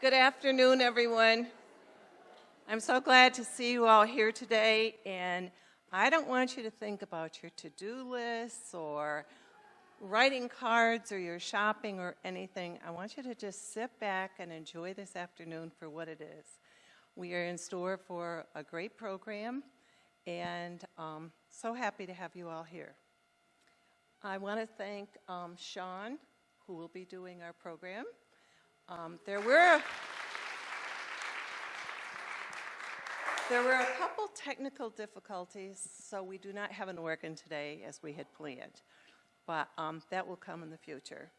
Good afternoon, everyone. I'm so glad to see you all here today, and I don't want you to think about your to-do lists or writing cards or your shopping or anything. I want you to just sit back and enjoy this afternoon for what it is. We are in store for a great program, and so happy to have you all here. I want to thank Sean, who will be doing our program. There were a couple technical difficulties, so we do not have an organ today as we had planned, but that will come in the future.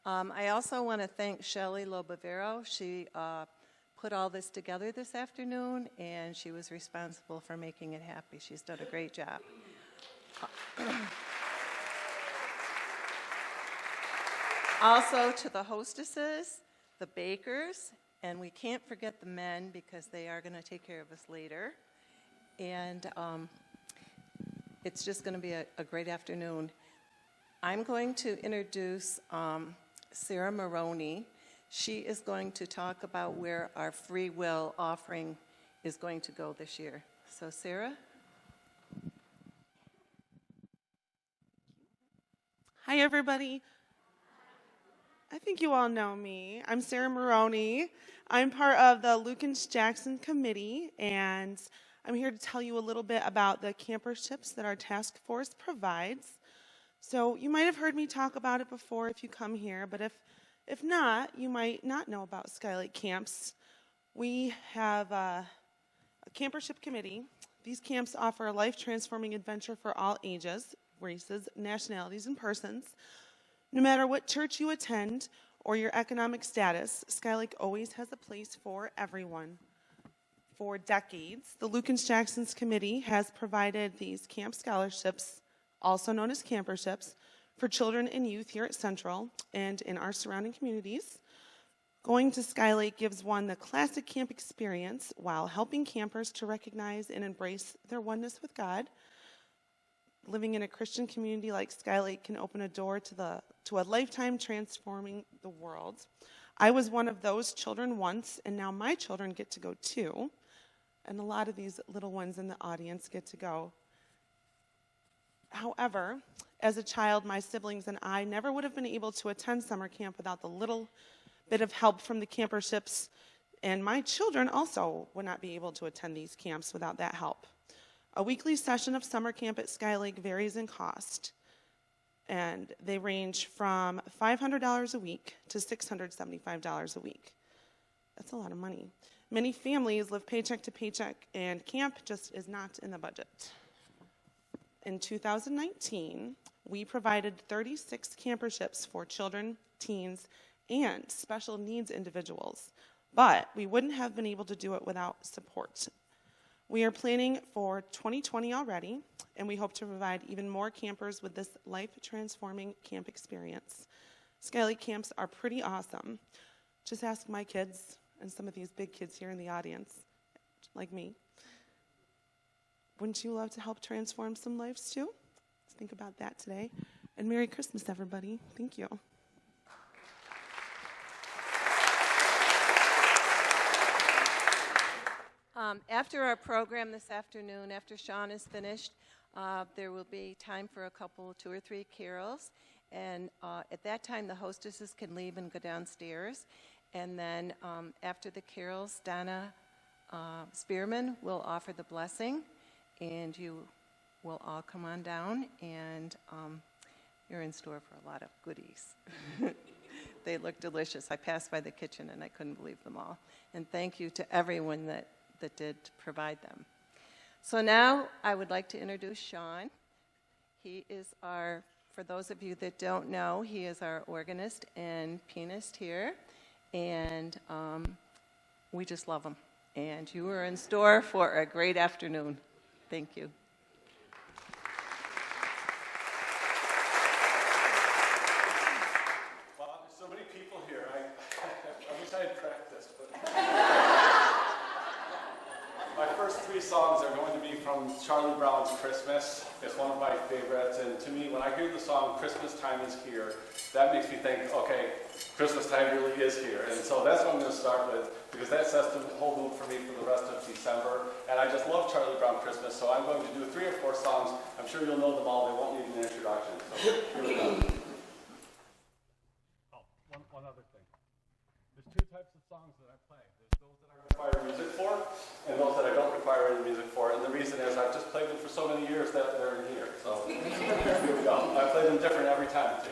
I also want to thank Shirlenn Lobavero. She put all this together this afternoon, and she was responsible for making it happen. She's done a great job. Also to the hostesses, the bakers, and we can't forget the men because they are going to take care of us later. And it's just going to be a great afternoon. I'm going to introduce Sarah Maroney. She is going to talk about where our free will offering is going to go this year. So Sarah? Hi, everybody. I think you all know me. I'm Sarah Maroney. I'm part of the Lukens-Jackson Committee, and I'm here to tell you a little bit about the camperships that our task force provides. So you might have heard me talk about it before if you come here, but if not, you might not know about Skylight Camps. We have a campership committee. These camps offer a life-transforming adventure for all ages, races, nationalities, and persons. No matter what church you attend or your economic status, Skylight always has a place for everyone. For decades, the Lukens-Jackson's Committee has provided these camp scholarships, also known as camperships, for children and youth here at Central and in our surrounding communities. Going to Skylight gives one the classic camp experience while helping campers to recognize and embrace their oneness with God. Living in a Christian community like Skylight can open a door to a lifetime transforming the world. I was one of those children once, and now my children get to go too. And a lot of these little ones in the audience get to go. However, as a child, my siblings and I never would have been able to attend summer camp without the little bit of help from the camperships, and my children also would not be able to attend these camps without that help. A weekly session of summer camp at Skylake varies in cost, and they range from $500 a week to $675 a week. That's a lot of money. Many families live paycheck to paycheck, and camp just is not in the budget. In 2019, we provided 36 camperships for children, teens, and special needs individuals, but we wouldn't have been able to do it without support. We are planning for 2020 already, and we hope to provide even more campers with this life-transforming camp experience. Skylight camps are pretty awesome. Just ask my kids and some of these big kids here in the audience, like me. Wouldn't you love to help transform some lives too? Let's think about that today. And Merry Christmas, everybody. Thank you. After our program this afternoon, after Sean is finished, there will be time for two or three carols. And at that time, the hostesses can leave and go downstairs. And then after the carols, Donna Spearman will offer the blessing. And you will all come on down. And you're in store for a lot of goodies. They look delicious. I passed by the kitchen, and I couldn't believe them all. And thank you to everyone that did provide them. So now I would like to introduce Sean. He is for those of you that don't know, he is our organist and pianist here, and we just love him. And you are in store for a great afternoon. Thank you. Well, there's so many people here. I wish I had practiced, but my first three songs are going to be from Charlie Brown's Christmas. It's one of my favorites, and to me, when I hear the song Christmas Time is Here, that makes me think, okay, Christmas time really is here. And so that's what I'm going to start with, because that sets the whole mood for me for the rest of December. And I just love Charlie Brown Christmas, so I'm going to do 3 or 4 songs. I'm sure you'll know them all. They won't need an introduction. So here we go. Oh, one other thing. There's 2 types of songs that I play. There's those that I require music for, and those that I don't require any music for. And the reason is I've just played them for so many years that they're in here. So here we go. I play them different every time, too.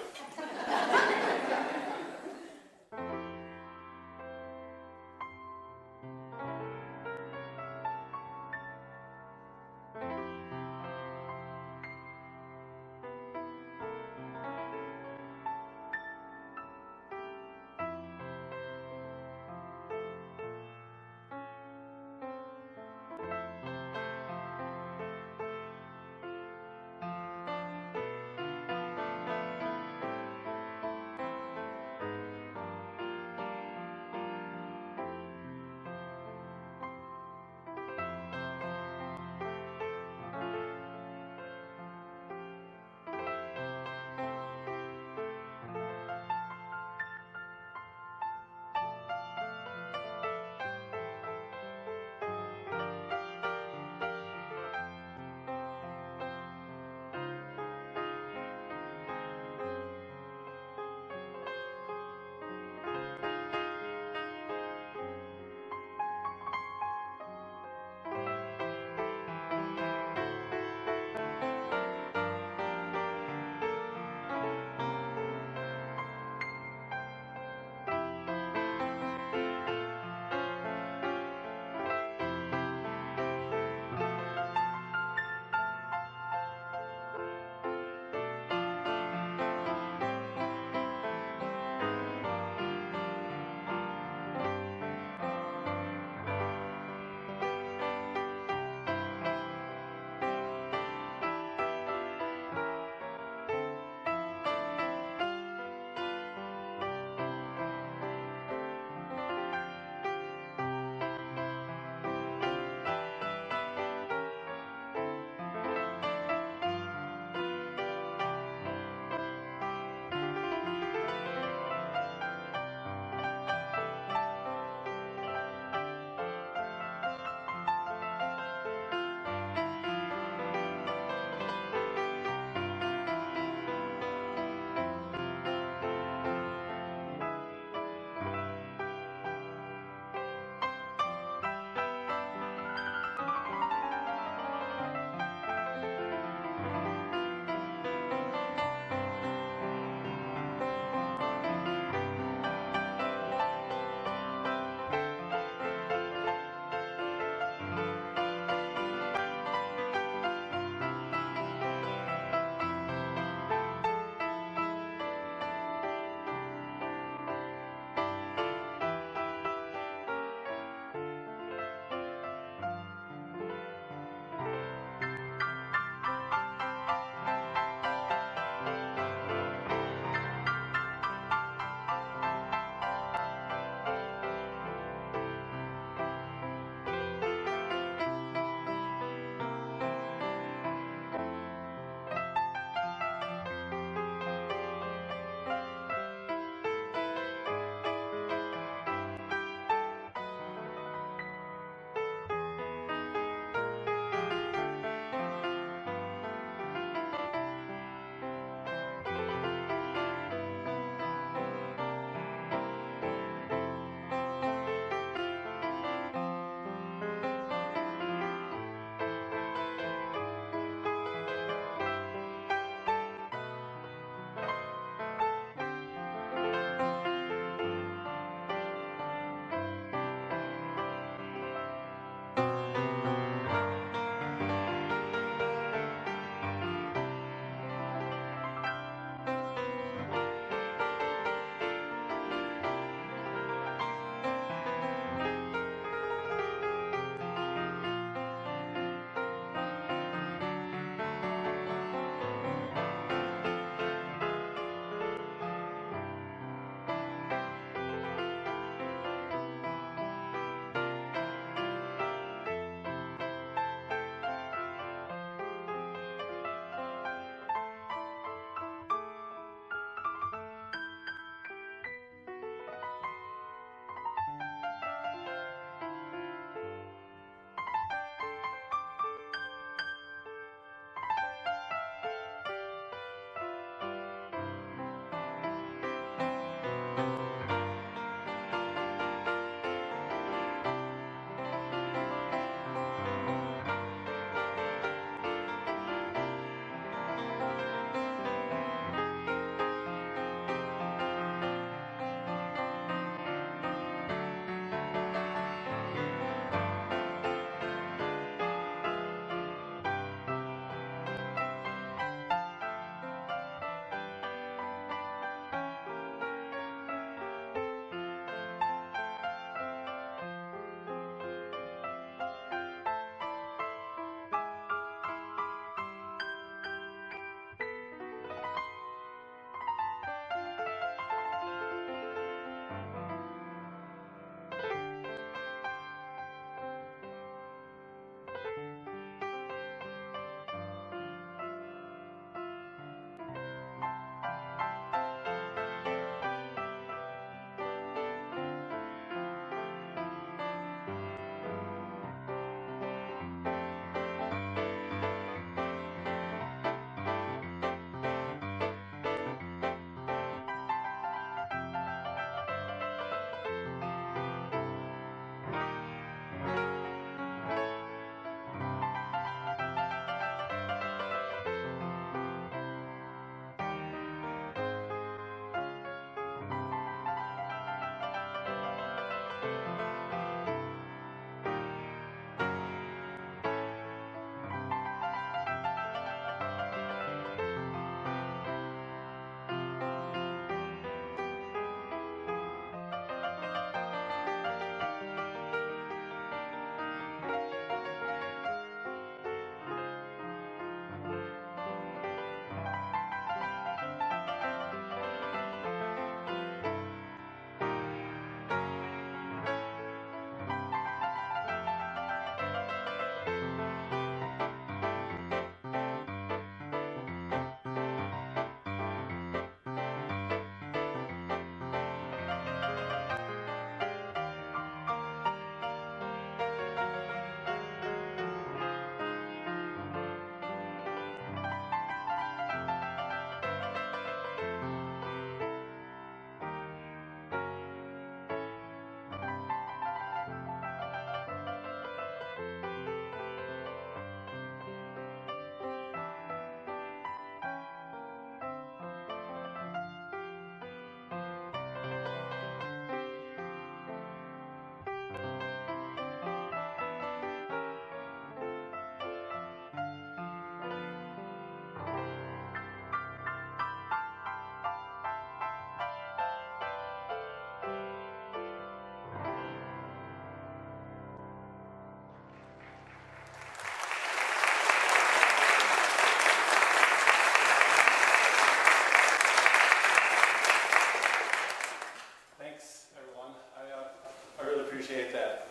appreciate that.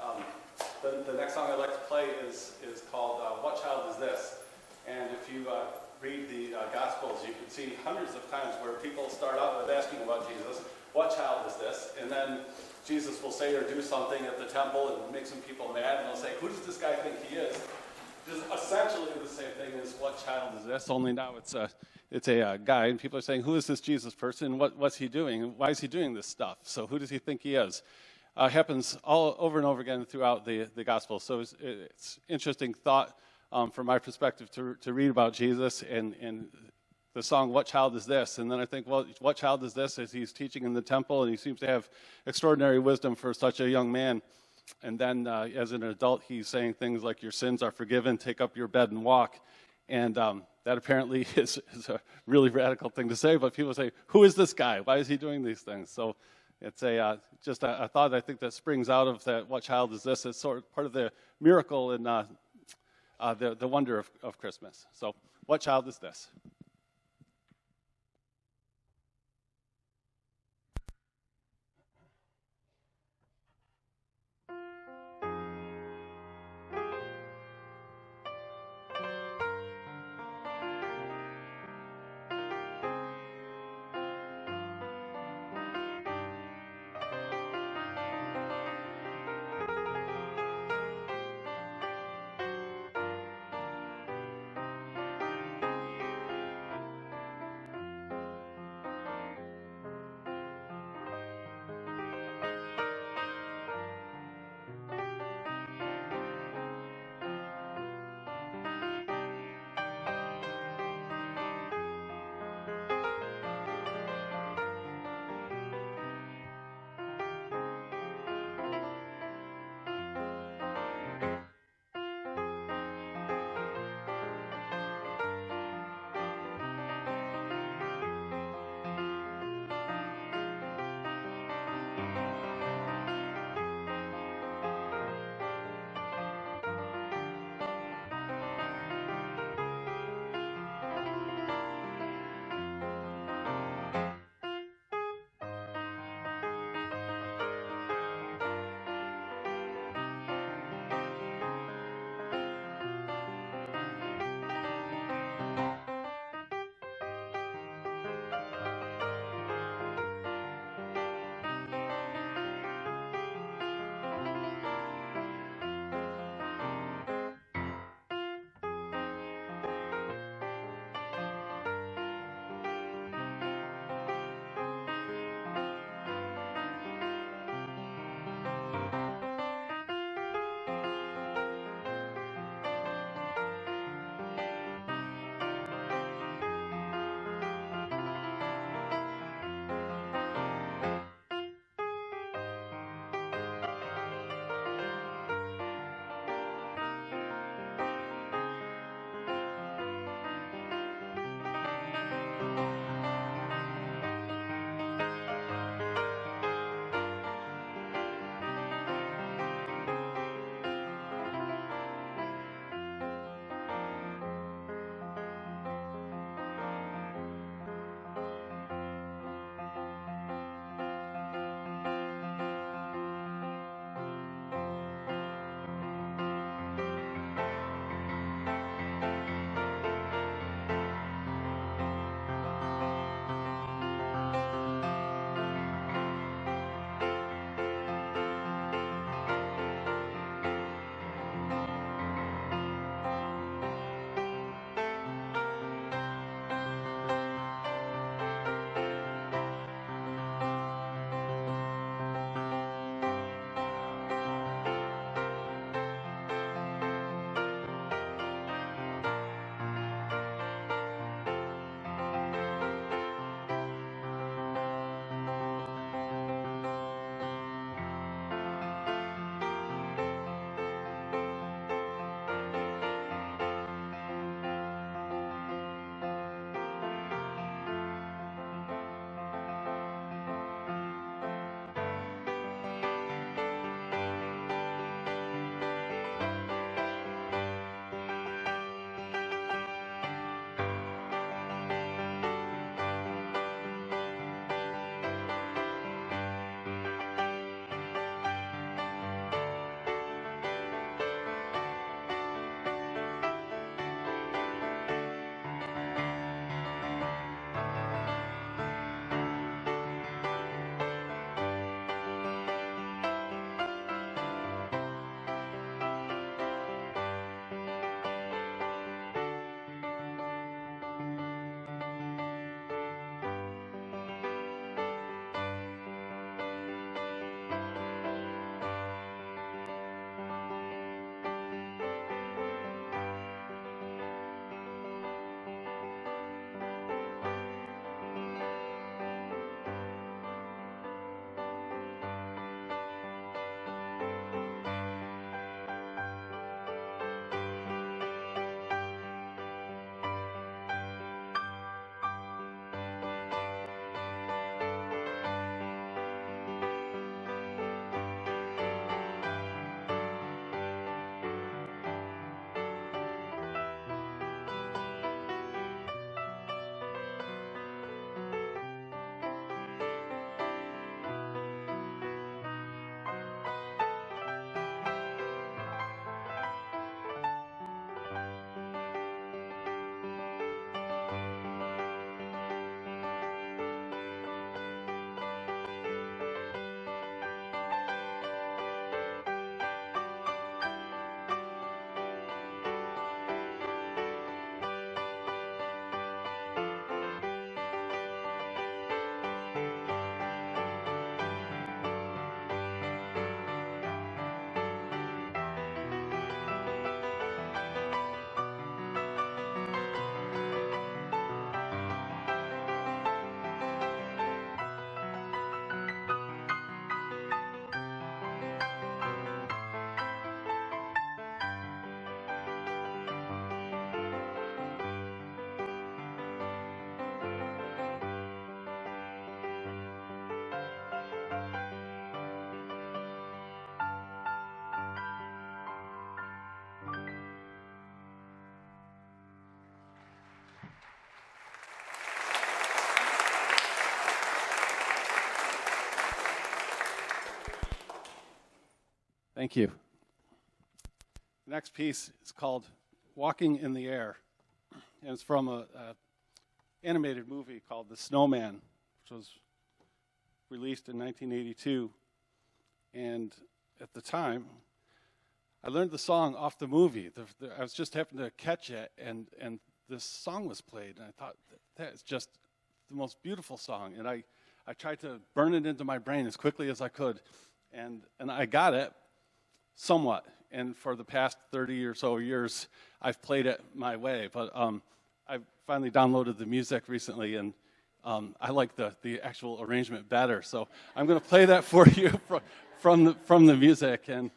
The next song I'd like to play is called What Child Is This? And if you read the Gospels, you can see hundreds of times where people start out with asking about Jesus, what child is this? And then Jesus will say or do something at the temple and make some people mad, and they'll say, who does this guy think he is? It's essentially the same thing as what child is this, only now it's a guy, and people are saying, who is this Jesus person? What's he doing? Why is he doing this stuff? So who does he think he is? Happens all over and over again throughout the gospel. So it's interesting thought from my perspective to read about Jesus and the song, What Child Is This? And then I think, well, what child is this as he's teaching in the temple, and he seems to have extraordinary wisdom for such a young man. And then as an adult, he's saying things like, your sins are forgiven, take up your bed and walk. And that apparently is a really radical thing to say, but people say, who is this guy? Why is he doing these things? So it's just a thought I think that springs out of that, what child is this? It's sort of part of the miracle and the wonder of Christmas. So what child is this? Thank you. The next piece is called Walking in the Air, and it's from an animated movie called The Snowman, which was released in 1982. And at the time, I learned the song off the movie. I was just happened to catch it, and this song was played, and I thought, that is just the most beautiful song. And I tried to burn it into my brain as quickly as I could, and I got it somewhat. And for the past 30 or so years, I've played it my way. But I finally downloaded the music recently, and I like the actual arrangement better. So I'm going to play that for you from the music, and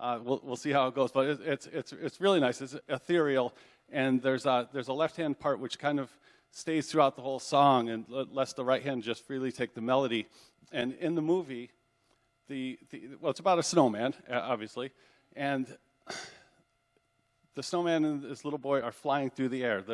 we'll see how it goes. But it's really nice. It's ethereal, and there's a left-hand part which kind of stays throughout the whole song, and lets the right hand just freely take the melody. And in the movie, well, it's about a snowman, obviously, and the snowman and this little boy are flying through the air.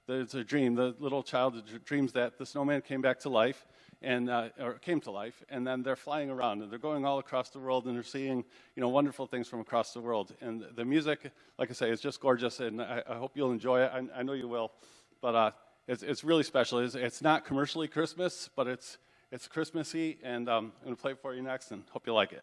There's a dream. The little child dreams that the snowman came back to life, or came to life, and then they're flying around, and they're going all across the world, and they're seeing, wonderful things from across the world. And the music, like I say, is just gorgeous, and I hope you'll enjoy it. I know you will, but it's really special. It's not commercially Christmas, but it's Christmassy, and I'm going to play it for you next, and hope you like it.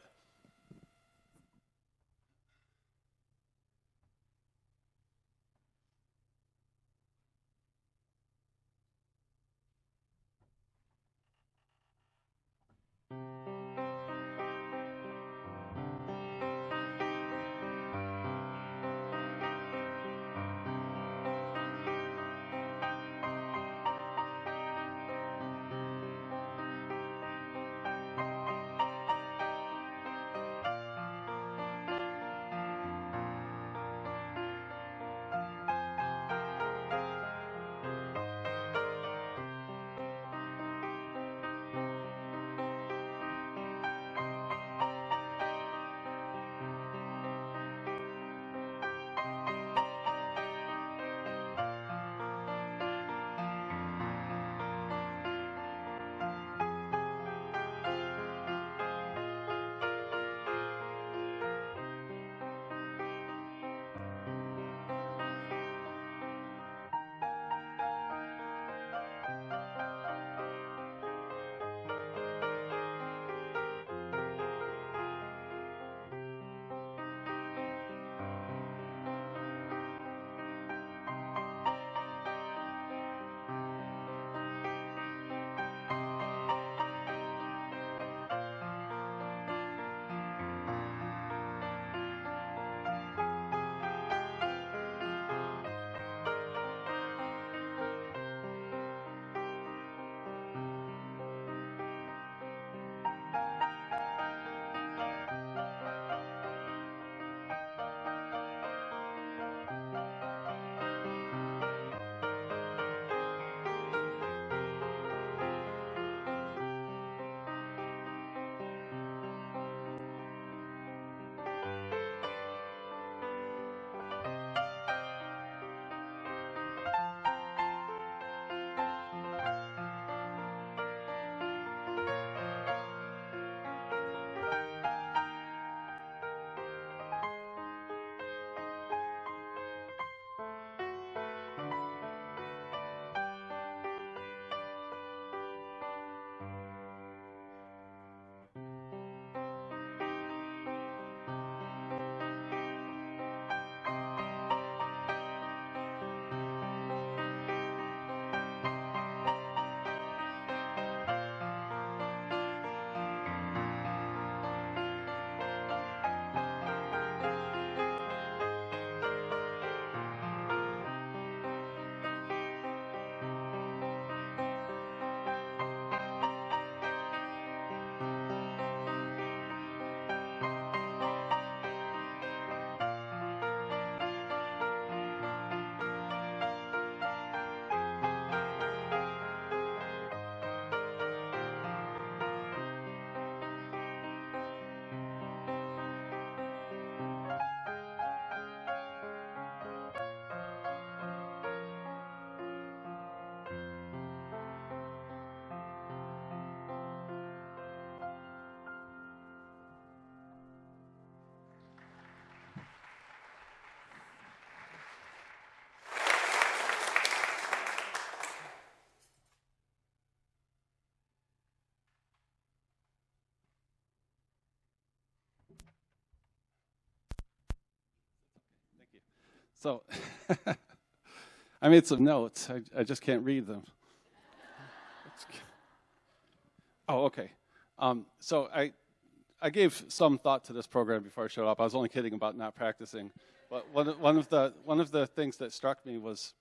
So I made some notes. I just can't read them. Oh, okay. So I gave some thought to this program before I showed up. I was only kidding about not practicing. But one of the things that struck me was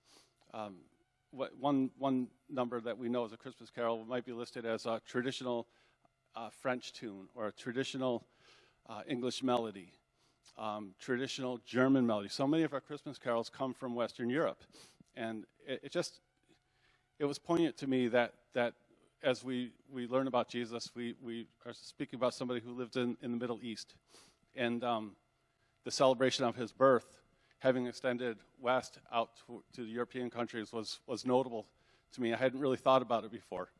one number that we know as a Christmas carol might be listed as a traditional French tune or a traditional English melody, traditional German melody. So many of our Christmas carols come from Western Europe. And it was poignant to me that as we learn about Jesus, we are speaking about somebody who lived in the Middle East. And the celebration of his birth, having extended west out to the European countries, was notable to me. I hadn't really thought about it before.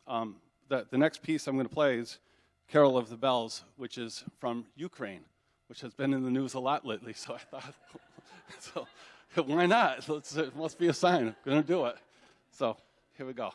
The next piece I'm going to play is Carol of the Bells, which is from Ukraine, which has been in the news a lot lately. So I thought, so why not? It must be a sign. I'm going to do it. So here we go.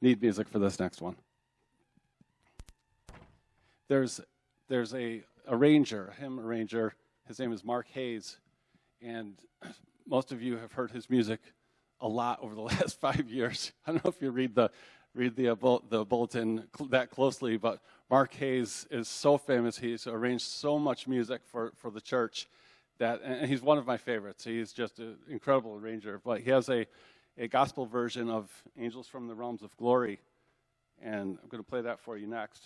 Need music for this next one. There's a arranger, a hymn arranger. His name is Mark Hayes, and most of you have heard his music a lot over the last 5 years. I don't know if you read the bulletin that closely, but Mark Hayes is so famous. He's arranged so much music for the church and he's one of my favorites. He's just an incredible arranger. But he has a gospel version of Angels from the Realms of Glory, and I'm going to play that for you next.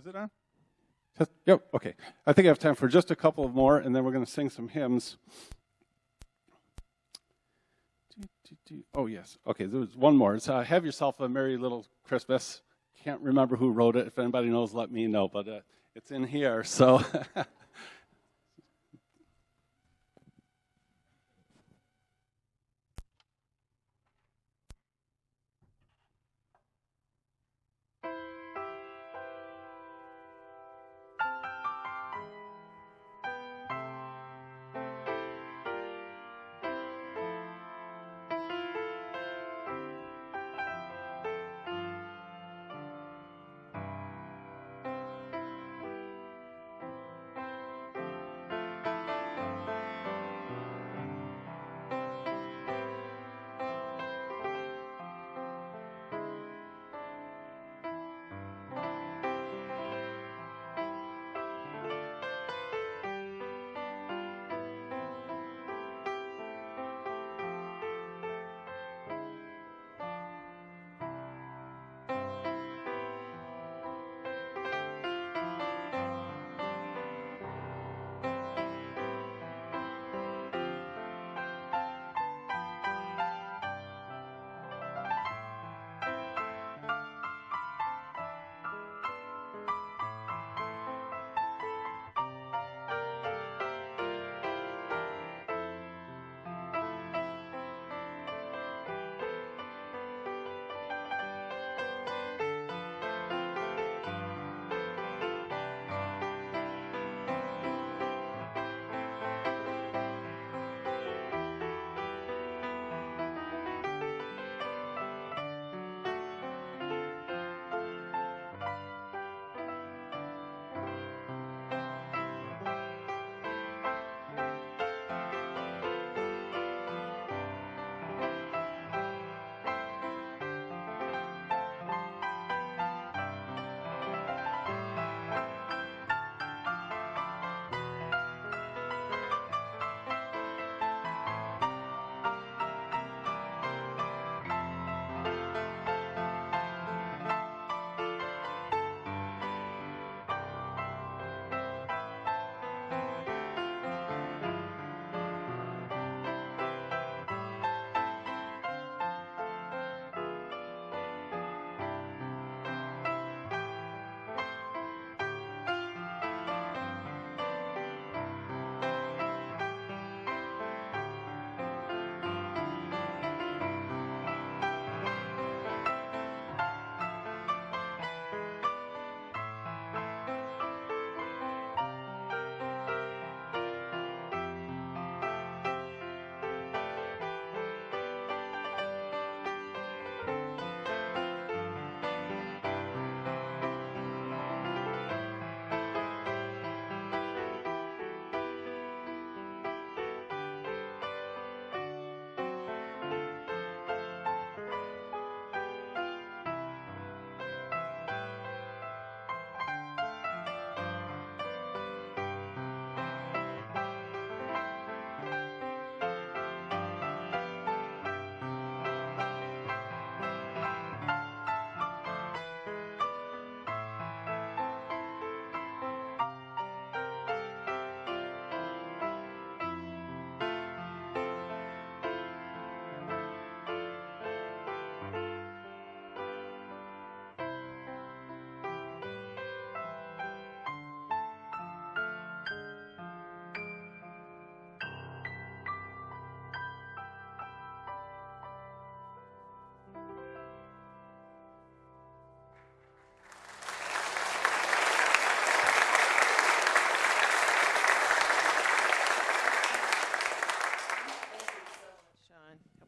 Is it on? Yep, okay. I think I have time for just a couple of more, and then we're going to sing some hymns. Oh, yes. Okay, there's one more. It's Have Yourself a Merry Little Christmas. Can't remember who wrote it. If anybody knows, let me know, but it's in here, so...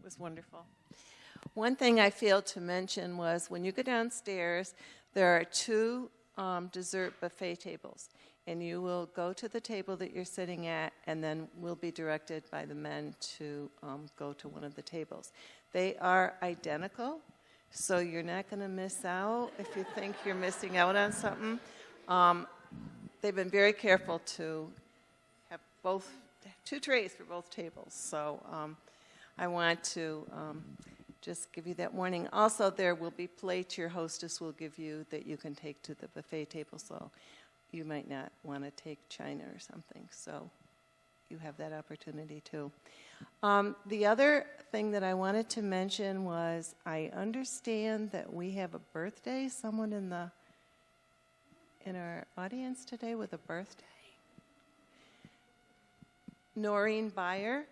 was wonderful. One thing I failed to mention was when you go downstairs, there are two dessert buffet tables. And you will go to the table that you're sitting at, and then we'll be directed by the men to go to one of the tables. They are identical, so you're not going to miss out if you think you're missing out on something. They've been very careful to have two trays for both tables. So I want to just give you that warning. Also, there will be plates your hostess will give you that you can take to the buffet table, so you might not want to take china or something. So you have that opportunity too. The other thing that I wanted to mention was I understand that we have a birthday, someone in our audience today with a birthday. Noreen Byer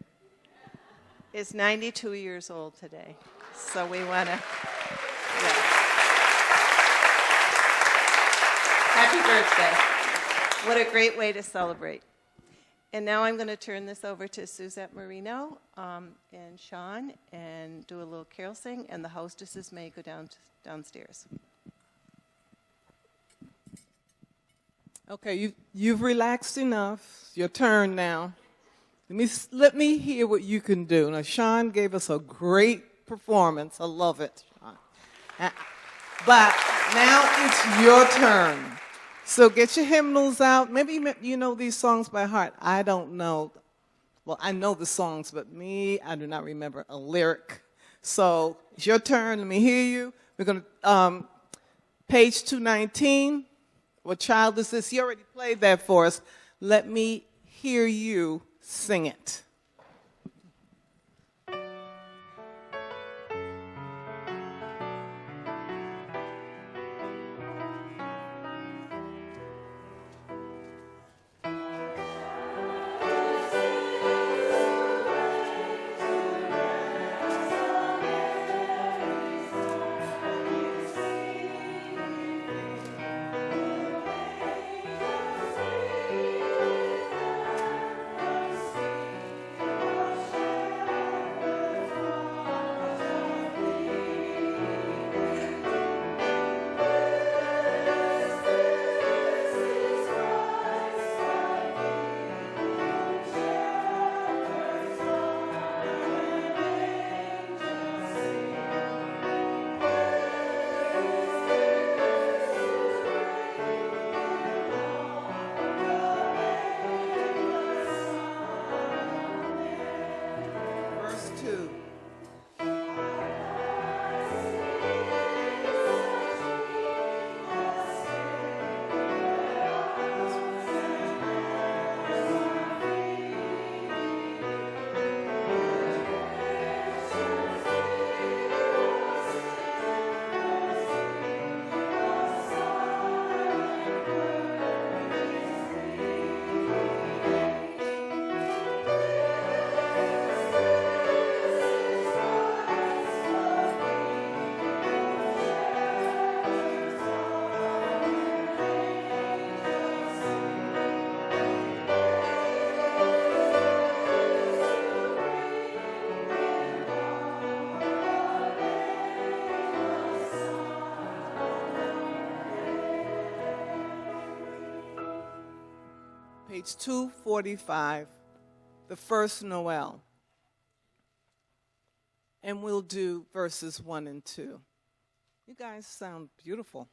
is 92 years old today. So we want to, happy birthday. What a great way to celebrate. And now I'm going to turn this over to Suzette Marino and Sean and do a little carol sing, and the hostesses may go downstairs. Okay, you've relaxed enough. It's your turn now. Let me hear what you can do. Now, Sean gave us a great performance. I love it, Sean. But now it's your turn. So get your hymnals out. Maybe you know these songs by heart. I don't know. Well, I know the songs, but I do not remember a lyric. So it's your turn. Let me hear you. We're going to, page 219. What child is this? You already played that for us. Let me hear you sing it. Page 245, the first Noel. And we'll do verses 1 and 2. You guys sound beautiful.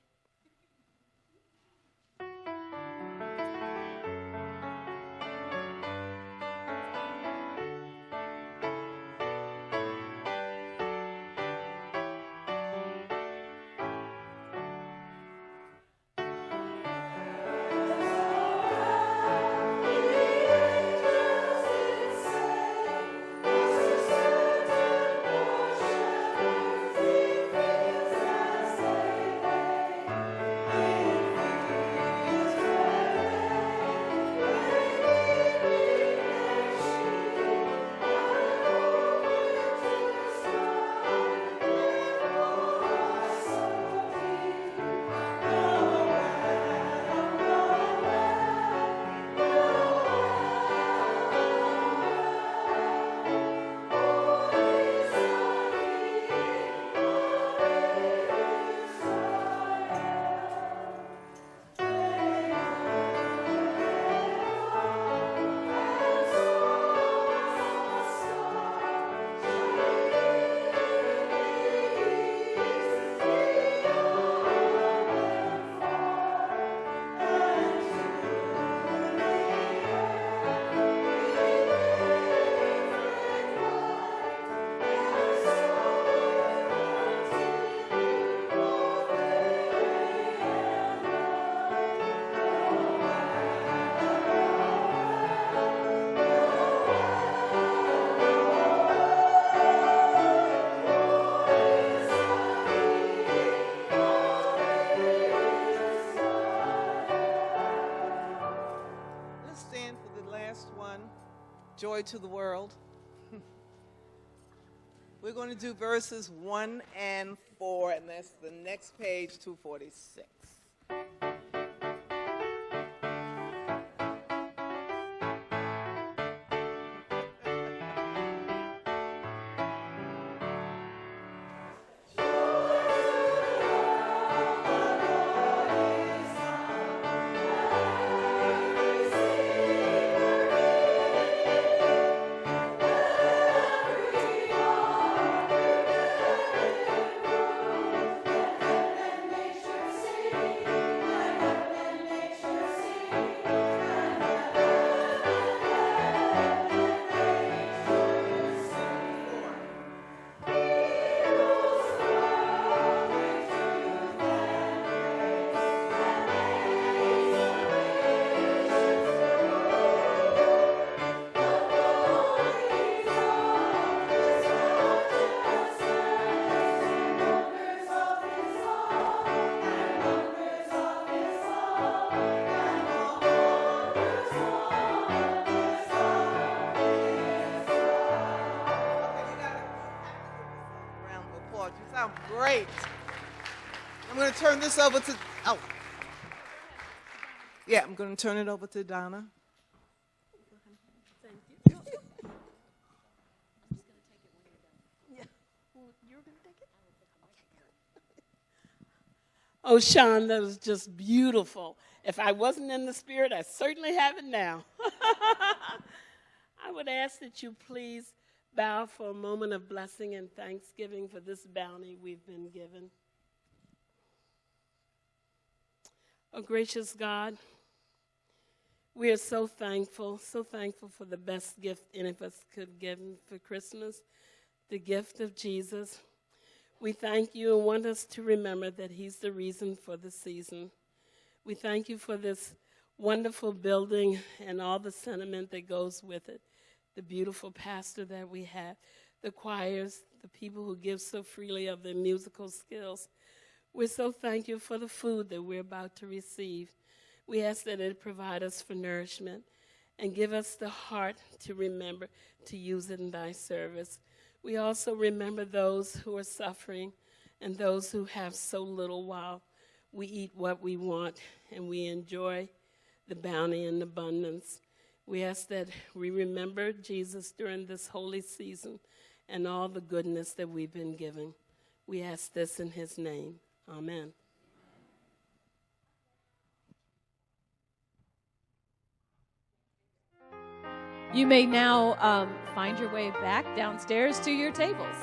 joy to the world. We're going to do verses 1 and 4, and that's the next page, 246. Great. I'm going to turn this over to, I'm going to turn it over to Donna. Thank you. I'm just going to take it when you're done. Yeah. Well, you're going to take it? Oh, Sean, that was just beautiful. If I wasn't in the spirit, I certainly have it now. I would ask that you please bow for a moment of blessing and thanksgiving for this bounty we've been given. Oh, gracious God, we are so thankful for the best gift any of us could give for Christmas, the gift of Jesus. We thank you and want us to remember that he's the reason for the season. We thank you for this wonderful building and all the sentiment that goes with it. The beautiful pastor that we have, the choirs, the people who give so freely of their musical skills. We're so thankful for the food that we're about to receive. We ask that it provide us for nourishment and give us the heart to remember to use it in thy service. We also remember those who are suffering and those who have so little while we eat what we want and we enjoy the bounty and abundance. We ask that we remember Jesus during this holy season and all the goodness that we've been given. We ask this in his name. Amen. You may now find your way back downstairs to your tables.